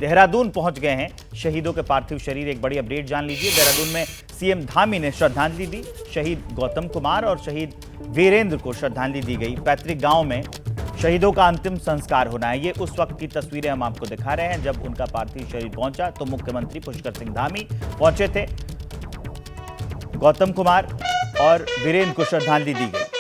देहरादून पहुंच गए हैं शहीदों के पार्थिव शरीर। एक बड़ी अपडेट जान लीजिए। देहरादून में सीएम धामी ने श्रद्धांजलि दी। शहीद गौतम कुमार और शहीद वीरेंद्र को श्रद्धांजलि दी गई। पैतृक गांव में शहीदों का अंतिम संस्कार होना है। ये उस वक्त की तस्वीरें हम आपको दिखा रहे हैं जब उनका पार्थिव शरीर पहुंचा तो मुख्यमंत्री पुष्कर सिंह धामी पहुंचे थे। गौतम कुमार और वीरेंद्र को श्रद्धांजलि दी गई।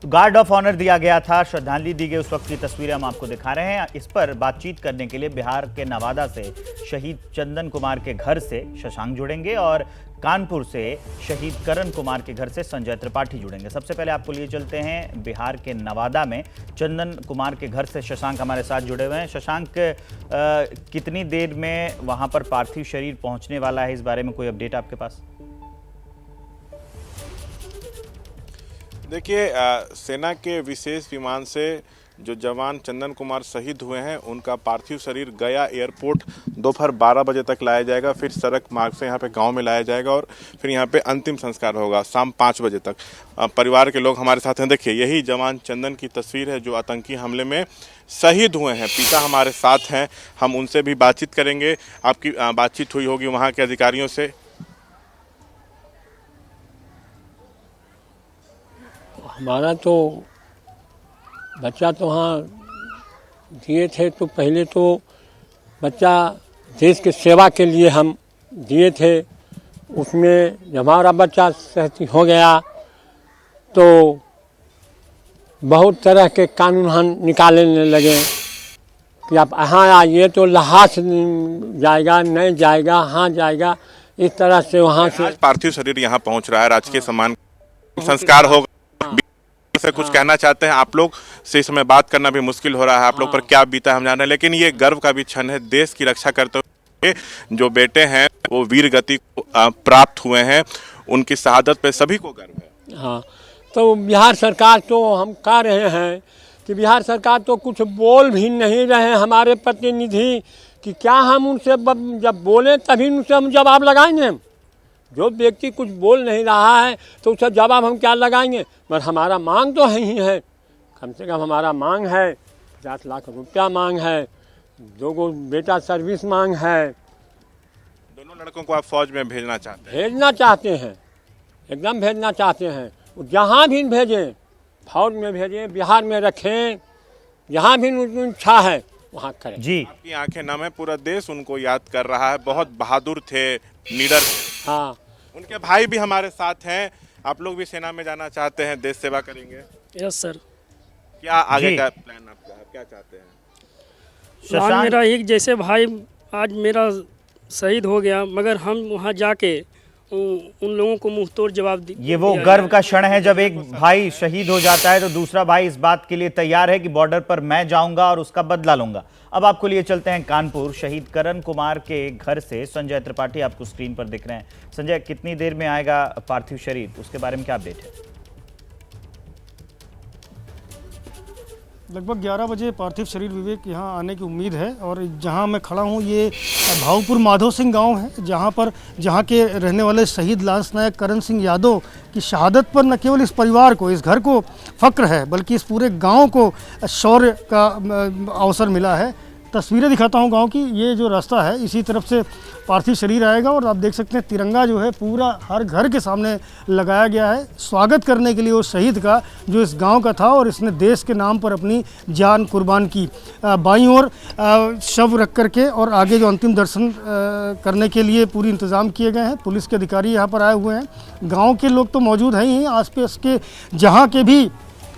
तो गार्ड ऑफ ऑनर दिया गया था, श्रद्धांजलि दी गई। उस वक्त की तस्वीरें हम आपको दिखा रहे हैं। इस पर बातचीत करने के लिए बिहार के नवादा से शहीद चंदन कुमार के घर से शशांक जुड़ेंगे और कानपुर से शहीद करण कुमार के घर से संजय त्रिपाठी जुड़ेंगे। सबसे पहले आपको लिए चलते हैं बिहार के नवादा में। चंदन कुमार के घर से शशांक हमारे साथ जुड़े हुए हैं। शशांक, कितनी देर में वहां पर पार्थिव शरीर पहुंचने वाला है, इस बारे में कोई अपडेट आपके पास? देखिए, सेना के विशेष विमान से जो जवान चंदन कुमार शहीद हुए हैं उनका पार्थिव शरीर गया एयरपोर्ट दोपहर 12 बजे तक लाया जाएगा। फिर सड़क मार्ग से यहाँ पे गांव में लाया जाएगा और फिर यहाँ पे अंतिम संस्कार होगा शाम 5 बजे तक। परिवार के लोग हमारे साथ हैं। देखिए, यही जवान चंदन की तस्वीर है जो आतंकी हमले में शहीद हुए हैं। पिता हमारे साथ हैं, हम उनसे भी बातचीत करेंगे। आपकी बातचीत हुई होगी वहाँ के अधिकारियों से। हमारा तो बच्चा तो वहाँ दिए थे, तो पहले तो बच्चा देश के सेवा के लिए हम दिए थे। उसमें जब हमारा बच्चा शहीद हो गया तो बहुत तरह के कानून हम निकालने लगे कि आप यहाँ आइए तो लहास जाएगा, नहीं जाएगा, हाँ जाएगा। इस तरह से वहाँ से पार्थिव शरीर यहाँ पहुँच रहा है। राजकीय सम्मान संस्कार होगा। से कुछ कहना चाहते हैं? आप लोग से इस समय बात करना भी मुश्किल हो रहा है। आप लोग पर क्या बीता है हम जान रहे हैं, लेकिन ये गर्व का भी क्षण है। देश की रक्षा करते हुए जो बेटे हैं वो वीर गति प्राप्त हुए हैं, उनकी शहादत पे सभी को गर्व है। हाँ, तो बिहार सरकार तो हम कह रहे हैं कि बिहार सरकार तो कुछ बोल भी नहीं रहे हमारे प्रतिनिधि कि क्या हम उनसे जब बोलें तभी उनसे हम जवाब लगाएंगे। जो व्यक्ति कुछ बोल नहीं रहा है तो उसका जवाब हम क्या लगाएंगे? पर हमारा मांग तो है ही है, कम से कम हमारा मांग है 50 लाख रुपया मांग है, 2 बेटा सर्विस मांग है। दोनों लड़कों को आप फौज में भेजना चाहते हैं? भेजना चाहते हैं, एकदम भेजना चाहते हैं। जहाँ भी भेजें, फौज में भेजें, बिहार में रखें, जहाँ भी उनकी इच्छा है वहाँ करें। जी, आपकी आंखें नम है, पूरा देश उनको याद कर रहा है। बहुत बहादुर थे, लीडर। हाँ, उनके भाई भी हमारे साथ हैं। आप लोग भी सेना में जाना चाहते हैं, देश सेवा करेंगे? Yes sir. क्या आगे का प्लान आपका है, क्या चाहते हैं? प्लान मेरा एक, जैसे भाई आज मेरा शहीद हो गया मगर हम वहाँ जाके उन लोगों को मुंह तोड़ जवाब दी। ये वो गर्व का क्षण है जब एक भाई शहीद हो जाता है तो दूसरा भाई इस बात के लिए तैयार है कि बॉर्डर पर मैं जाऊंगा और उसका बदला लूंगा। अब आपको लिए चलते हैं कानपुर। शहीद करण कुमार के घर से संजय त्रिपाठी आपको स्क्रीन पर दिख रहे हैं। संजय, कितनी देर में आएगा पार्थिव शरीर, उसके बारे में क्या अपडेट है? लगभग 11 बजे पार्थिव शरीर विवेक यहाँ आने की उम्मीद है। और जहाँ मैं खड़ा हूँ ये भावपुर माधो सिंह गांव है, जहाँ के रहने वाले शहीद लांस नायक करण सिंह यादव की शहादत पर न केवल इस परिवार को, इस घर को फक्र है बल्कि इस पूरे गांव को शौर्य का अवसर मिला है। तस्वीरें दिखाता हूं गांव की। ये जो रास्ता है इसी तरफ से पार्थिव शरीर आएगा और आप देख सकते हैं तिरंगा जो है पूरा हर घर के सामने लगाया गया है स्वागत करने के लिए उस शहीद का जो इस गांव का था और इसने देश के नाम पर अपनी जान कुर्बान की। बाईं ओर शव रख करके और आगे जो अंतिम दर्शन करने के लिए पूरी इंतज़ाम किए गए हैं। पुलिस के अधिकारी यहाँ पर आए हुए हैं। गाँव के लोग तो मौजूद हैं ही, आस पास के जहाँ के भी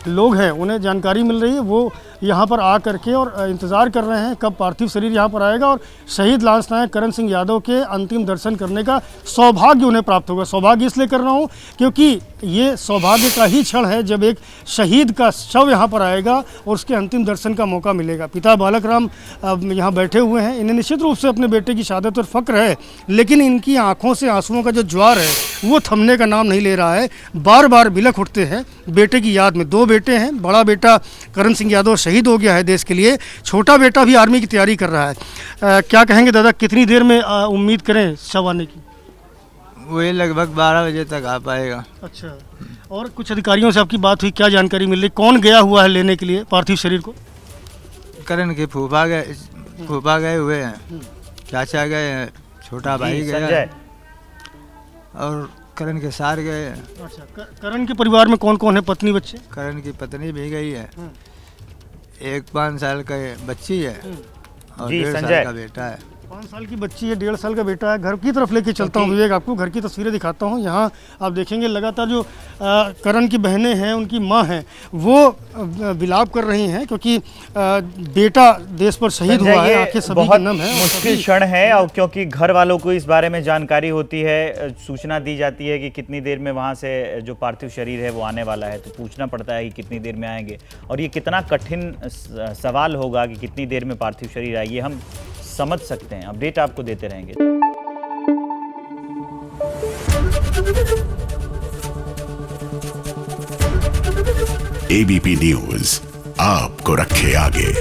लोग हैं उन्हें जानकारी मिल रही है, वो यहाँ पर आ करके और इंतज़ार कर रहे हैं कब पार्थिव शरीर यहाँ पर आएगा और शहीद लांस नायक करण सिंह यादव के अंतिम दर्शन करने का सौभाग्य उन्हें प्राप्त होगा। सौभाग्य इसलिए कर रहा हूँ क्योंकि ये सौभाग्य का ही क्षण है जब एक शहीद का शव यहाँ पर आएगा और उसके अंतिम दर्शन का मौका मिलेगा। पिता बालक राम यहाँ बैठे हुए हैं, इन्हें निश्चित रूप से अपने बेटे की शहादत पर फक्र है, लेकिन इनकी आंखों से आंसुओं का जो ज्वार है वो थमने का नाम नहीं ले रहा है। बार बार बिलख उठते हैं बेटे की याद में। 2 बेटे हैं, बड़ा बेटा करण सिंह यादव शहीद हो गया है देश के लिए, छोटा बेटा भी आर्मी की तैयारी कर रहा है। क्या कहेंगे दादा, कितनी देर में उम्मीद करें शव आने की? वही लगभग 12 बजे तक आ पाएगा। अच्छा, और कुछ अधिकारियों से आपकी बात हुई, क्या जानकारी मिल रही, कौन गया हुआ है लेने के लिए पार्थिव शरीर को? करण के फूफा गए हुए हैं, चाचा गए हैं, छोटा भाई गया है और करण के सार गए हैं। अच्छा, करण के परिवार में कौन कौन है, पत्नी बच्चे? करण की पत्नी भी गई है, एक 5 साल का बच्ची है और 1.5 साल का बेटा है। 5 साल की बच्ची है, 1.5 साल का बेटा है। घर की तरफ लेके चलता हूँ विवेक, आपको घर की तस्वीरें दिखाता हूँ। यहाँ आप देखेंगे लगातार जो करण की बहनें हैं, उनकी माँ हैं, वो विलाप कर रही हैं क्योंकि बेटा देश पर शहीद हुआ है। आंखें सभी की नम है। मुश्किल क्षण है और क्योंकि घर वालों को इस बारे में जानकारी होती है, सूचना दी जाती है कि कितनी देर में वहाँ से जो पार्थिव शरीर है वो आने वाला है, तो पूछना पड़ता है कि कितनी देर में आएंगे और ये कितना कठिन सवाल होगा कि कितनी देर में पार्थिव शरीर आइए, हम समझ सकते हैं। अपडेट आपको देते रहेंगे। एबीपी न्यूज आपको रखे आगे।